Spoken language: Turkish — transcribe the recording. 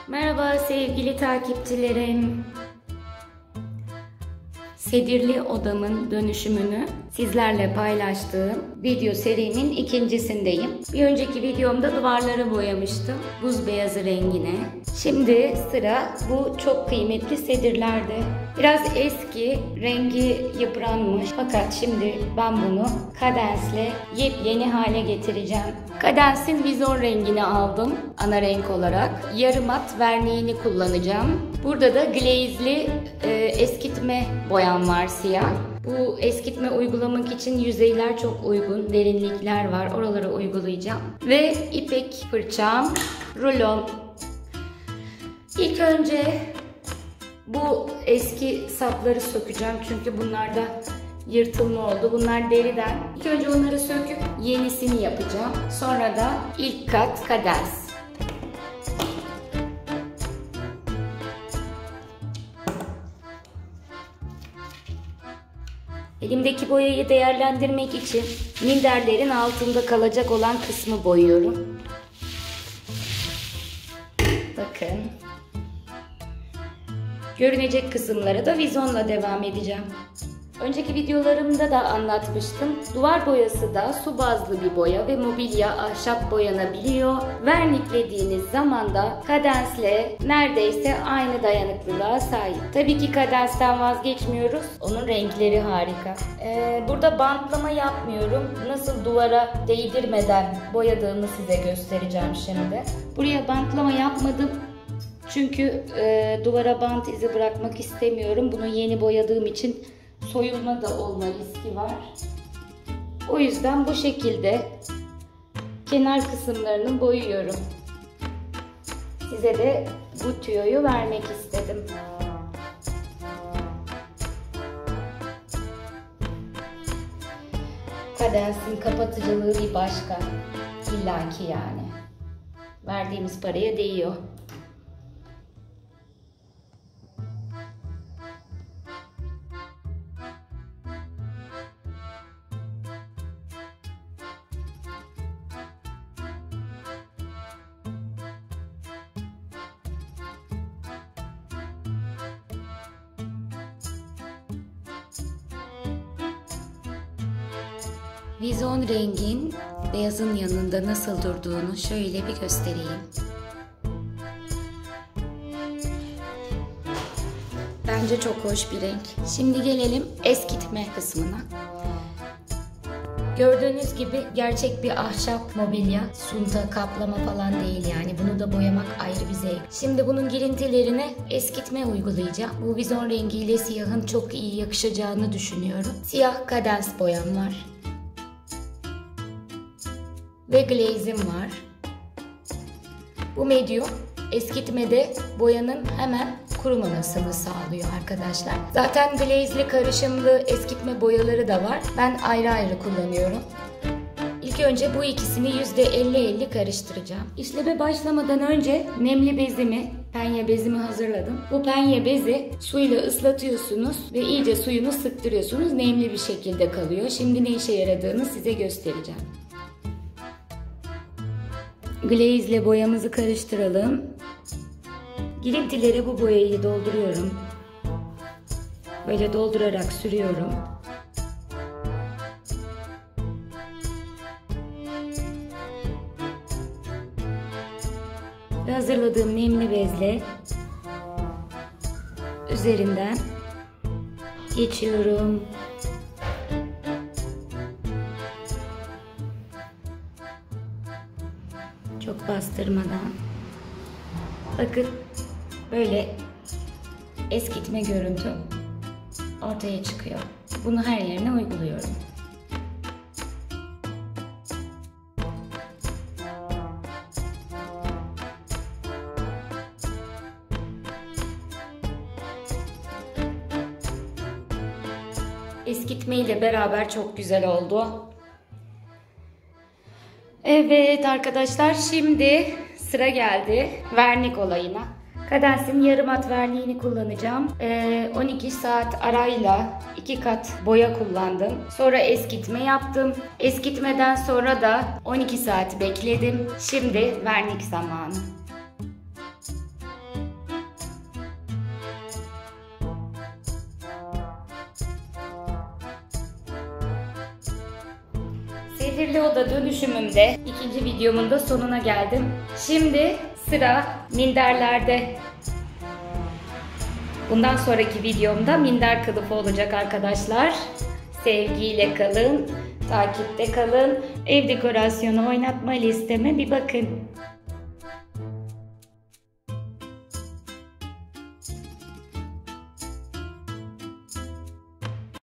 Merhaba sevgili takipçilerim. Sedirli odamın dönüşümünü sizlerle paylaştığım video serimin ikincisindeyim. Bir önceki videomda duvarları boyamıştım buz beyazı rengine. Şimdi sıra bu çok kıymetli sedirlerde. Biraz eski, rengi yıpranmış fakat şimdi ben bunu Cadence'le yepyeni hale getireceğim. Cadence'in vizon rengini aldım ana renk olarak. Yarı mat verniğini kullanacağım. Burada da glazeli eskitme boyam var siyah. Bu eskitme uygulamak için yüzeyler çok uygun, derinlikler var. Oralara uygulayacağım. Ve ipek fırçam, rulon. İlk önce bu eski sapları sökeceğim çünkü bunlarda yırtılma oldu. Bunlar deriden. İlk önce onları söküp yenisini yapacağım. Sonra da ilk kat Cadence. Elimdeki boyayı değerlendirmek için minderlerin altında kalacak olan kısmı boyuyorum. Bakın. Görünecek kısımlara da vizonla devam edeceğim. Önceki videolarımda da anlatmıştım. Duvar boyası da su bazlı bir boya ve mobilya, ahşap boyanabiliyor. Verniklediğiniz zaman da Cadence'le neredeyse aynı dayanıklılığa sahip. Tabii ki Cadence'den vazgeçmiyoruz. Onun renkleri harika. Burada bantlama yapmıyorum. Nasıl duvara değdirmeden boyadığımı size göstereceğim şimdi. Buraya bantlama yapmadım. Çünkü duvara bant izi bırakmak istemiyorum. Bunu yeni boyadığım için soyulma da olma riski var. O yüzden bu şekilde kenar kısımlarını boyuyorum. Size de bu tüyoyu vermek istedim. Cadence'in kapatıcılığı bir başka. İllaki yani. Verdiğimiz paraya değiyor. Vizon rengin beyazın yanında nasıl durduğunu şöyle bir göstereyim. Bence çok hoş bir renk. Şimdi gelelim eskitme kısmına. Gördüğünüz gibi gerçek bir ahşap mobilya, sunta, kaplama falan değil yani. Bunu da boyamak ayrı bir zevk. Şimdi bunun girintilerine eskitme uygulayacağım. Bu vizon rengiyle siyahın çok iyi yakışacağını düşünüyorum. Siyah Cadence boyam var. Ve glazim var. Bu medium eskitmede boyanın hemen kurumamasını sağlıyor arkadaşlar. Zaten glazli karışımlı eskitme boyaları da var. Ben ayrı ayrı kullanıyorum. İlk önce bu ikisini %50-50 karıştıracağım. İşleme başlamadan önce nemli bezimi, penye bezimi hazırladım. Bu penye bezi suyla ıslatıyorsunuz ve iyice suyunu sıktırıyorsunuz. Nemli bir şekilde kalıyor. Şimdi ne işe yaradığını size göstereceğim. Glaze ile boyamızı karıştıralım. Girintilere bu boyayı dolduruyorum. Böyle doldurarak sürüyorum. Ve hazırladığım nemli bezle üzerinden geçiyorum. Çok bastırmadan. Bakın böyle eskitme görüntü ortaya çıkıyor. Bunu her yerine uyguluyorum. Eskitme ile beraber çok güzel oldu. Evet arkadaşlar, şimdi sıra geldi vernik olayına. Cadence'in yarı mat verniğini kullanacağım. 12 saat arayla 2 kat boya kullandım. Sonra eskitme yaptım. Eskitmeden sonra da 12 saat bekledim. Şimdi vernik zamanı. Sihirli oda dönüşümümde ikinci videomun da sonuna geldim. Şimdi sıra minderlerde. Bundan sonraki videomda minder kılıfı olacak arkadaşlar. Sevgiyle kalın, takipte kalın. Ev dekorasyonu oynatma listeme bir bakın.